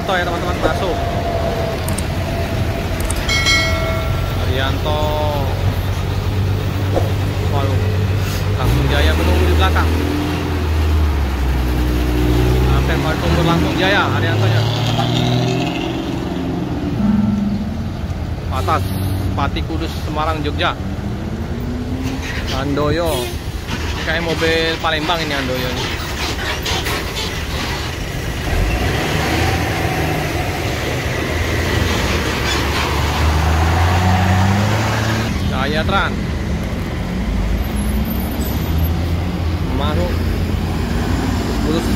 Ya teman-teman, masuk Haryanto. Waduh, Langsung Jaya menunggu di belakang. Hampir mau tunggu Langsung Jaya Haryantonya. Atas Pati Kudus Semarang Jogja. Handoyo. Ini kayak mobil Palembang ini Handoyo ini. Jaya Trans masuk terus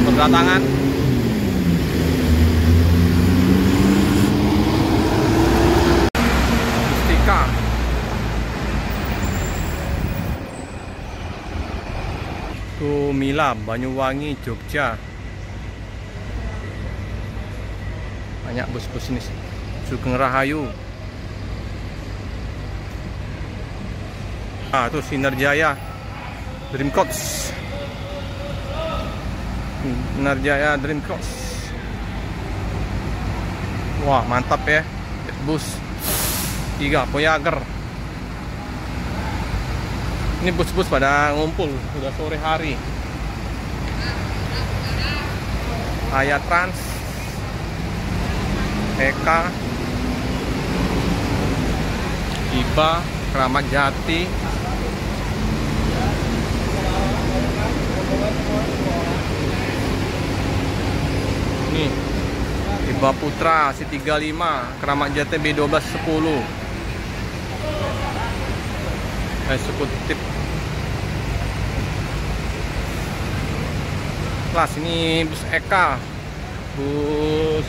berdatangan. Mustika Mila Banyuwangi Jogja. Banyak bus-bus ini. Sugeng Rahayu. Tuh Sinerjaya Dream Coach. Sinerjaya Dream Coach. Wah, mantap ya. Bus 3 Voyager. Ini bus-bus pada ngumpul, sudah sore hari. Jaya Trans, Eka, Iba, Keramat Jati. Nih, Iba Putra C35, Keramat Jati B1210. Eksekutif kelas. Ini bus Eka, bus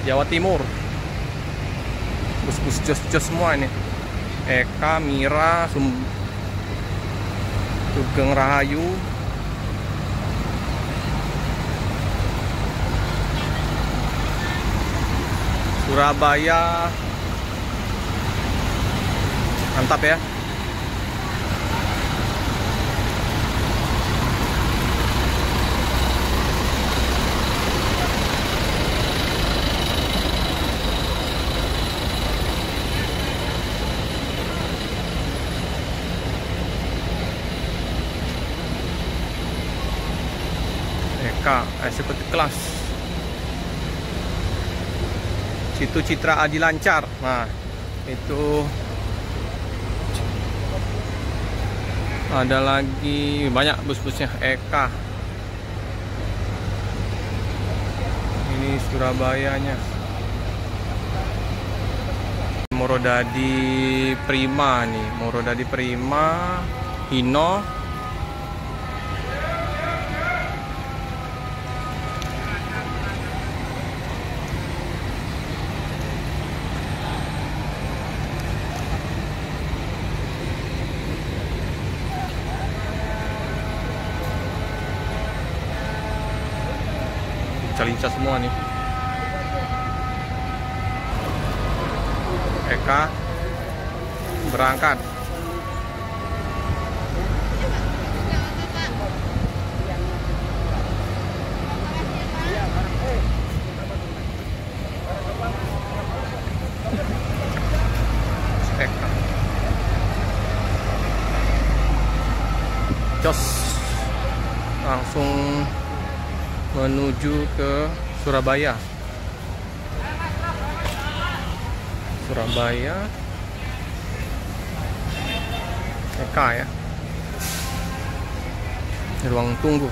Jawa Timur, bus-bus jos-jos semua ini. Eka, Mira, Sugeng Rahayu. Surabaya. Mantap ya. Eksekutif kelas. Situ Citra Adi Lancar. Nah, itu ada lagi banyak bus-busnya. Eka. Ini Surabayanya. Morodadi Prima nih. Morodadi Prima, Hino. Lincah semua nih. Eka berangkat. Eka jos langsung menuju ke Surabaya. Eka ya. Di ruang tunggu.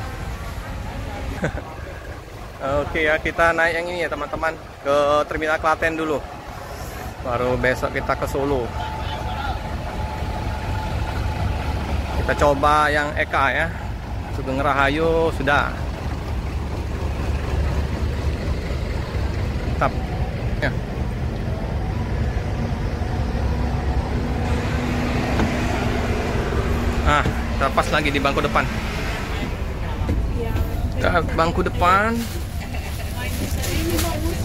Oke ya, kita naik yang ini ya teman-teman, ke Terminal Klaten dulu. Baru besok kita ke Solo. Kita coba yang Eka ya. Sugeng Rahayu sudah. Mantap ya. Kita pas lagi di bangku depan. Kita bangku depan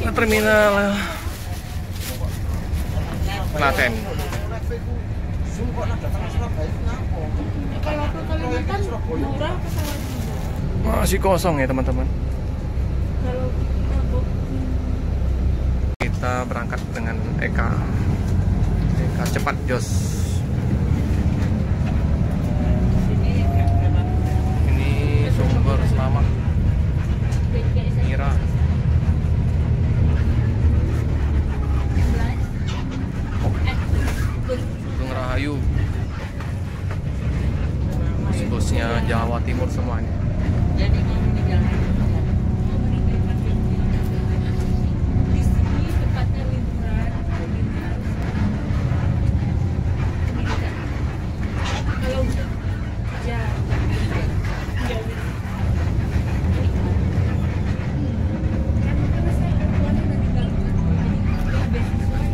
ke Terminal Klaten. Masih kosong ya teman-teman. kita berangkat dengan Eka cepat jos. Ini sumber selamat Mira. Gunung Rahayu, bos-bosnya Jawa Timur semuanya.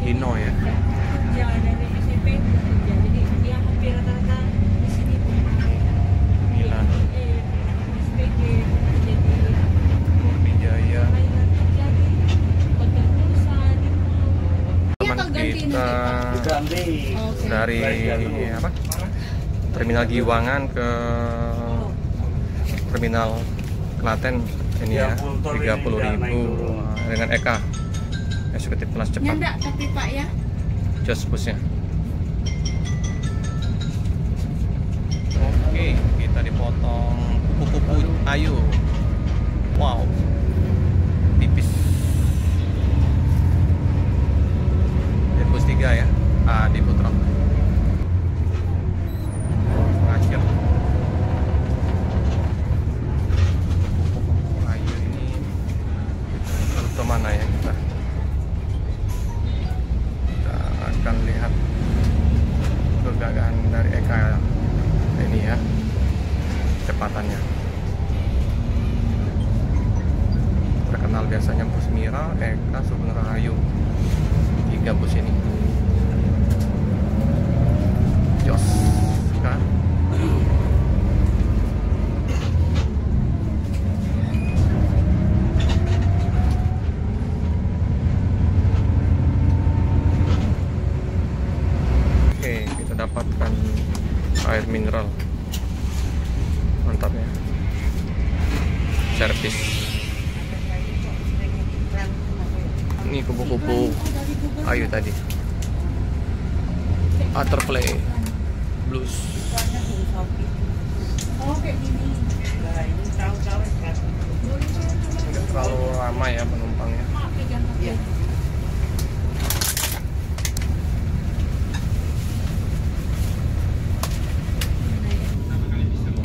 Dino ya. Milan. Jaya. Teman kita dari apa? Terminal Giwangan ke Terminal Klaten ini ya 30.000 dengan Eka eksekutif kelas cepat. Nyandak tapi Pak ya. Jos busnya. Oke, kita dipotong kupu-kupu ayu. Wow, tipis. Di bus 3 ya, di Putra. Akhir. Kupu-kupu ayu ini rute mana ya kita? Kita akan lihat kegagahan dari Eka ini ya, kecepatannya. Terkenal biasanya bus Mira, Eka, Sugeng Rahayu, 3 bus ini. Jos kan? Oke, kita dapatkan air mineral, mantap ya, servis. Ini kupu-kupu ayu tadi, Butterfly Blues. Nggak terlalu ramai ya penumpangnya.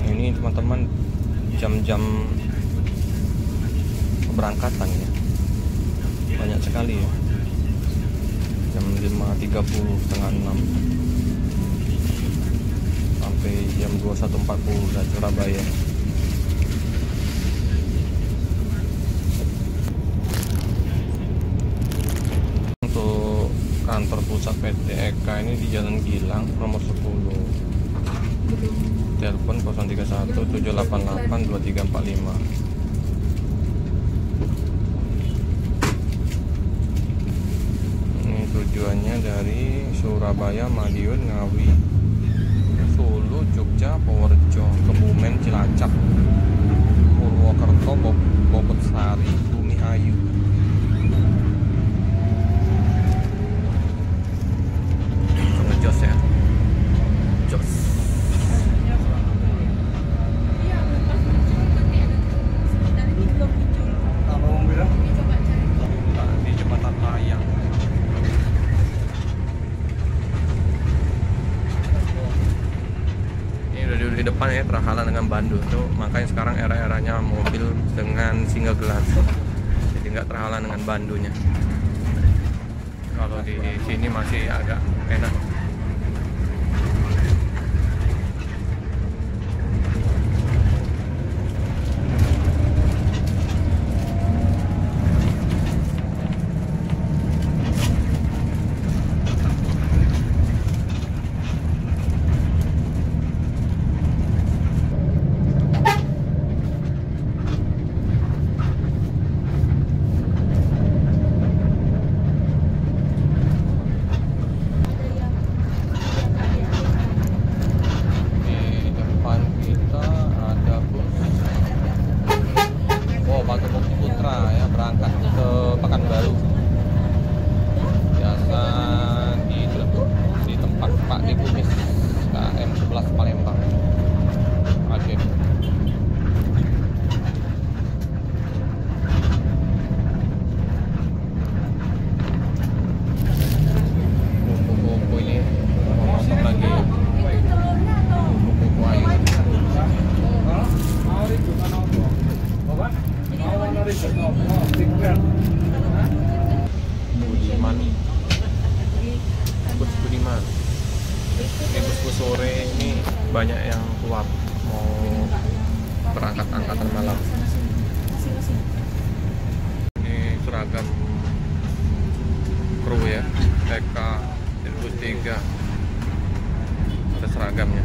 Ini teman-teman jam-jam keberangkatan ya, banyak sekali ya. Jam 5.30, setengah 6 sampai jam 21.40 dari Surabaya. Untuk kantor pusat PT Eka ini di Jalan Gilang nomor 10. Telepon 031 788 2345. Ini tujuannya dari Surabaya, Madiun, Ngawi, Solo, Jogja, Purworejo, Kebumen, Cilacap, Purwokerto, Bobotsari, Bumi Ayu. Ngejos ya, jos. Di jembatan layang. Ini udah di depan ya, terhalang dengan bandu tuh, makanya sekarang era-eranya mobil dengan single glass, jadi nggak terhalang dengan bandunya. Kalau di sini masih agak enak. banyak yang keluar mau berangkat angkatan malam. Ini seragam kru ya, TK Dirgus 3, ada seragamnya.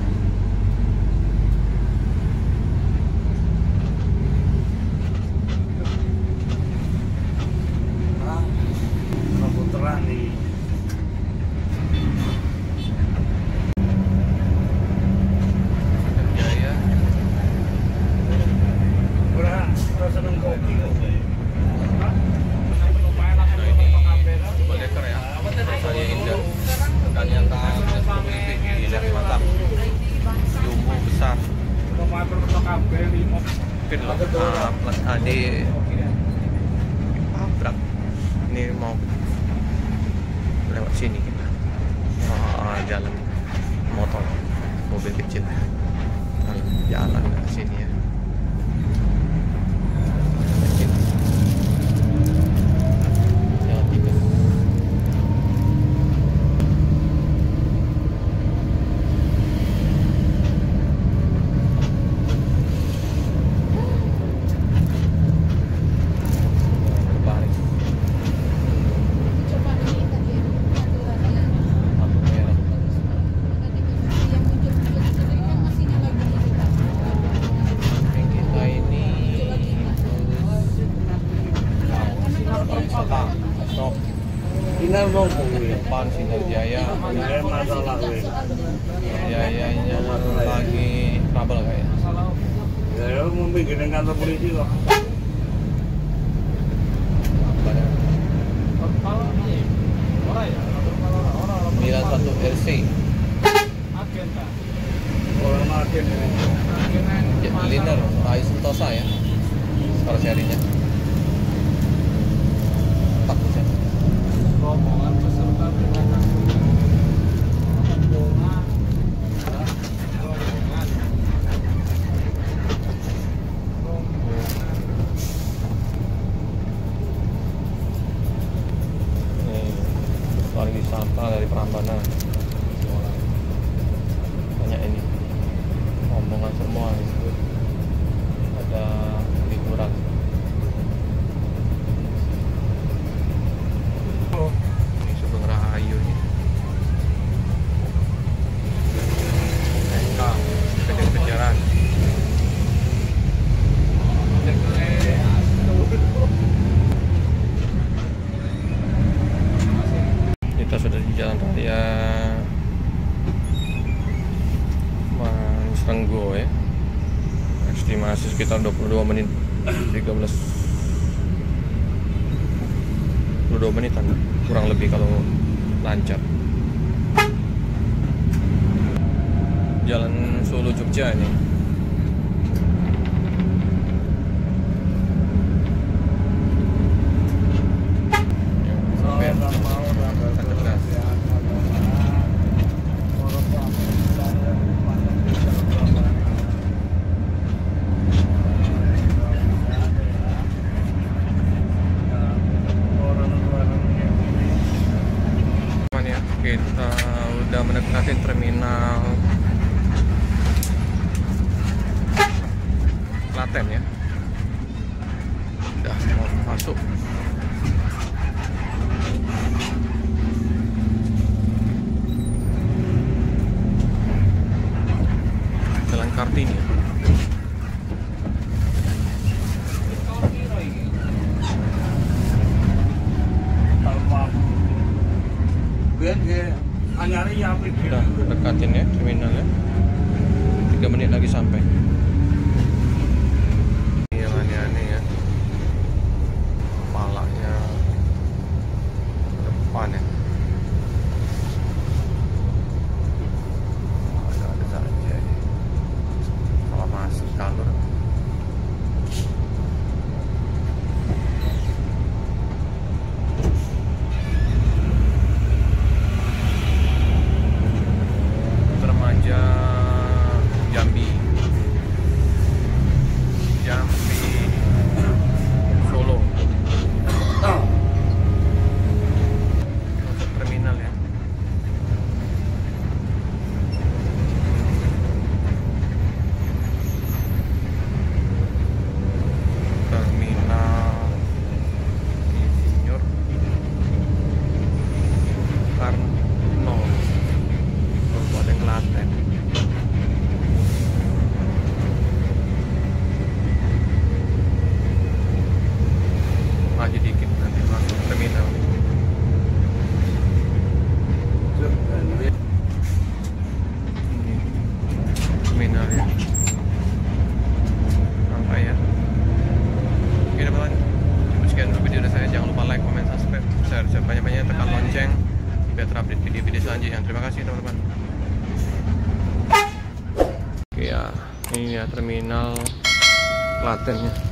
Di Abrak ini mau lewat sini kita jalan motor mobil kecil jalan ke sini ya. Jalan tiga. Depan Sinar Jaya, Jayanya lagi trouble kayaknya. Ya, mau bikin kantor polisi kok. 91 RC. Orang agen ini. Liner, Rai Sentosa ya. Kalau serinya. Tak bisa. Rombongan peserta rombongan. Wisata dari Prambanan, banyak ini rombongan semua, ada liburan. Ini Sugeng Rahayu nih, TK kejar-kejaran. Kita sudah di jalan raya Mansrenggo ya. Estimasi sekitar 22 menit, 22 menitan kurang lebih kalau lancar. Jalan Solo Jogja ini. Kita udah mendekati terminal Klaten ya, udah mau masuk. Jalan Kartini. Udah dekatin ya terminalnya, 3 menit lagi sampai. Yang aneh-aneh ya, kepalanya depan ya, ada saja ya. Kalau masih kalor. Jambi lonceng biar terupdate video-video selanjutnya. Terima kasih teman-teman. Oke ya, ini ya terminal Klatennya.